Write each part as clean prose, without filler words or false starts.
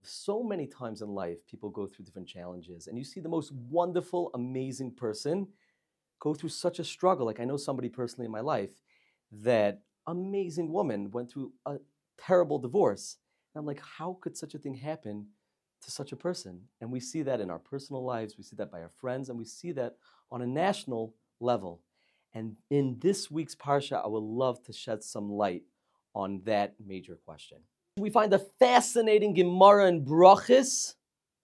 So many times in life, people go through different challenges, and you see the most wonderful, amazing person go through such a struggle. Like I know somebody personally in my life, that amazing woman went through a terrible divorce. And I'm like, how could such a thing happen to such a person? And we see that in our personal lives, we see that by our friends, and we see that on a national level. And in this week's Parsha, I would love to shed some light on that major question. We find a fascinating Gemara in Brachis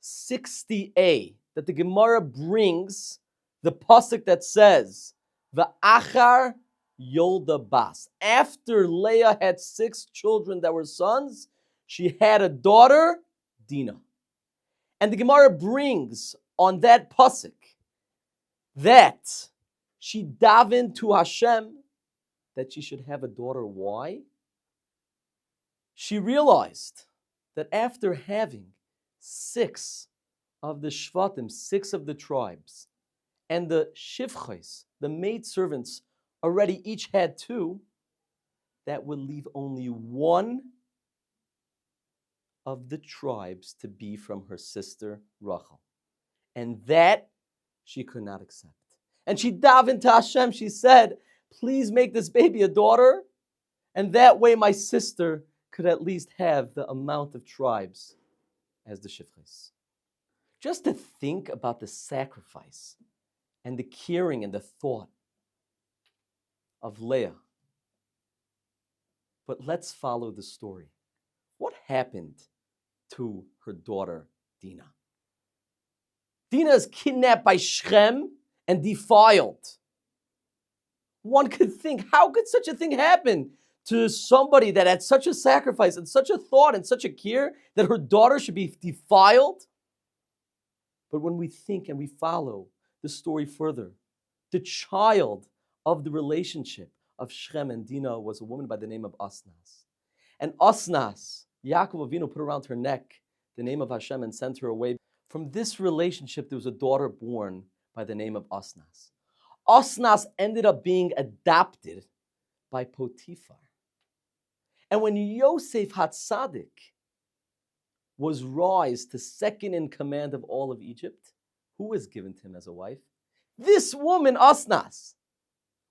60a, that the Gemara brings the pasuk that says, "Va'achar yolda bas." After Leah had 6 children that were sons, she had a daughter, Dina. And the Gemara brings on that pasuk that she davened to Hashem that she should have a daughter. Why? She realized that after having 6 of the shvatim, 6 of the tribes, and the shivchos, the maidservants, already each had 2, that would leave only 1 of the tribes to be from her sister Rachel. And that she could not accept. And she davened to Hashem, she said, please make this baby a daughter, and that way my sister could at least have the amount of tribes as the shivchos. Just to think about the sacrifice and the caring and the thought of Leah. But let's follow the story. What happened to her daughter, Dina? Dina is kidnapped by Shem and defiled. One could think, how could such a thing happen to somebody that had such a sacrifice and such a thought and such a care that her daughter should be defiled? But when we think and we follow the story further, the child of the relationship of Shem and Dina was a woman by the name of Osnas. And Osnas, Yaakov Avinu put around her neck the name of Hashem and sent her away. From this relationship, there was a daughter born by the name of Osnas. Osnas ended up being adopted by Potiphar. And when Yosef HaTzadik was raised to second in command of all of Egypt, who was given to him as a wife? This woman, Osnas,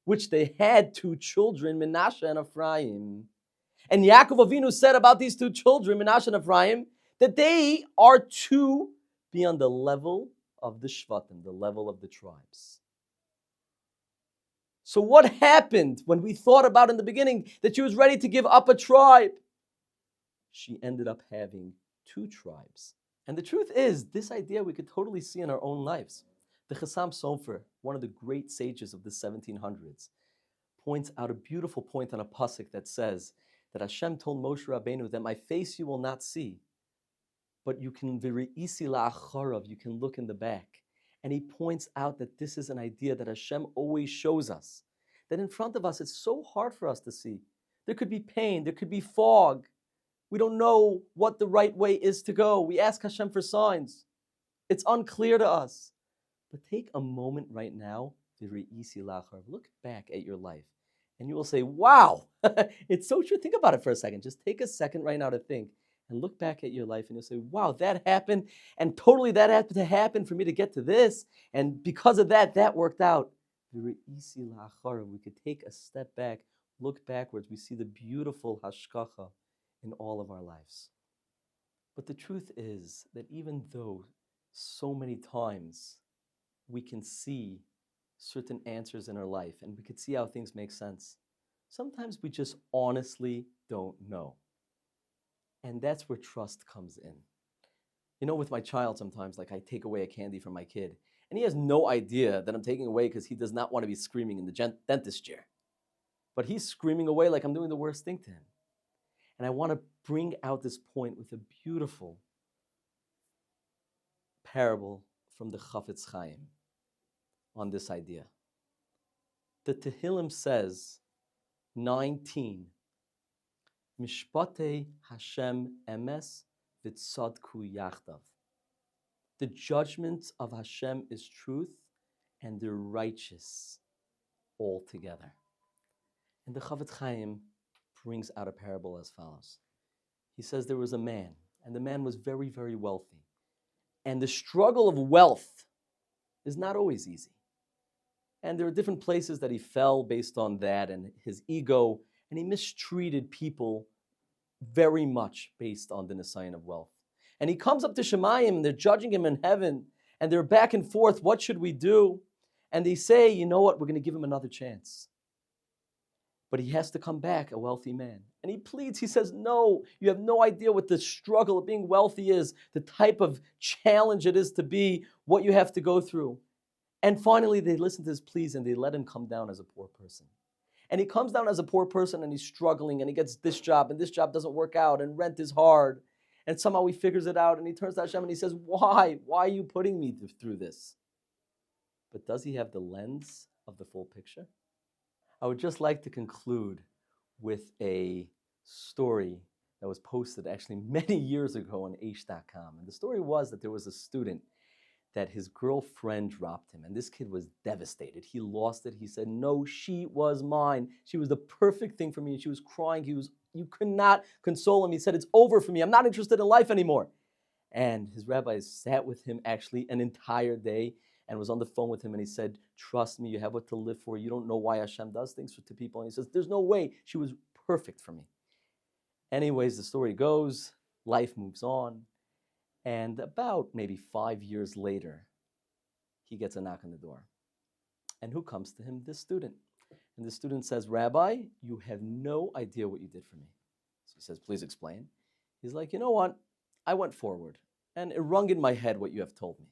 which they had 2 children, Menashe and Ephraim. And Yaakov Avinu said about these 2 children, Menashe and Ephraim, that they are to be on the level of the Shvatim, the level of the tribes. So what happened when we thought about in the beginning that she was ready to give up a tribe? She ended up having 2 tribes. And the truth is, this idea we could totally see in our own lives. The Chasam Sofer, one of the great sages of the 1700s, points out a beautiful point on a pasuk that says that Hashem told Moshe Rabbeinu that my face you will not see, but you can v're'isi la'acharav, you can look in the back. And he points out that this is an idea that Hashem always shows us, that in front of us it's so hard for us to see. There could be pain, there could be fog. We don't know what the right way is to go. We ask Hashem for signs. It's unclear to us. But take a moment right now, look back at your life, and you will say, wow, it's so true. Think about it for a second. Just take a second right now to think, and look back at your life, and you'll say, wow, that happened, and totally that had to happen for me to get to this, and because of that, that worked out. We could take a step back, look backwards, we see the beautiful Hashgacha in all of our lives. But the truth is that even though so many times we can see certain answers in our life and we can see how things make sense, sometimes we just honestly don't know. And that's where trust comes in. You know, with my child sometimes, like I take away a candy from my kid, and he has no idea that I'm taking away because he does not want to be screaming in the dentist chair. But he's screaming away like I'm doing the worst thing to him. And I want to bring out this point with a beautiful parable from the Chafetz Chaim on this idea. The Tehillim says, 19, Mishpatei Hashem emes v'tzadku yachdav. The judgment of Hashem is truth, and they're righteous all together. And the Chafetz Chaim brings out a parable as follows. He says there was a man And the man was very, very wealthy. And the struggle of wealth is not always easy. And there are different places that he fell based on that and his ego, and he mistreated people very much based on the Nisayan of wealth. And he comes up to Shemayim, and they're judging him in heaven, and they're back and forth, what should we do? And they say, you know what, we're going to give him another chance. But he has to come back a wealthy man. And he pleads, he says, no, you have no idea what the struggle of being wealthy is, the type of challenge it is to be, what you have to go through. And finally, they listen to his pleas and they let him come down as a poor person. And he comes down as a poor person and he's struggling and he gets this job and this job doesn't work out and rent is hard. And somehow he figures it out and he turns to Hashem and he says, why? Why are you putting me through this? But does he have the lens of the full picture? I would just like to conclude with a story that was posted actually many years ago on Aish.com. And the story was that there was a student that his girlfriend dropped him. And this kid was devastated. He lost it. He said, no, she was mine. She was the perfect thing for me. And she was crying. You could not console him. He said, it's over for me. I'm not interested in life anymore. And his rabbi sat with him actually an entire day and was on the phone with him. And he said, trust me, you have what to live for. You don't know why Hashem does things to people. And he says, there's no way. She was perfect for me. Anyways, the story goes, life moves on. And about maybe 5 years later, he gets a knock on the door. And who comes to him? This student. And the student says, Rabbi, you have no idea what you did for me. So he says, please explain. He's like, you know what? I went forward, and it rung in my head what you have told me.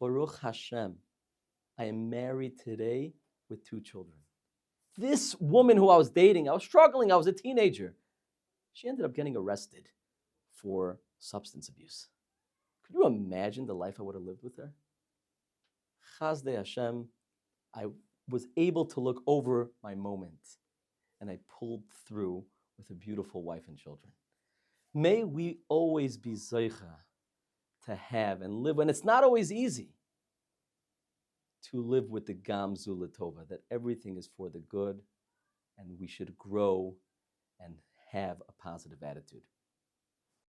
Baruch Hashem, I am married today with 2 children. This woman who I was dating, I was struggling, I was a teenager. She ended up getting arrested for substance abuse. Could you imagine the life I would have lived with her? Chazdei Hashem, I was able to look over my moment, and I pulled through with a beautiful wife and children. May we always be zeicha to have and live, and it's not always easy, to live with the Gam Zu L'Tova, that everything is for the good, and we should grow and have a positive attitude.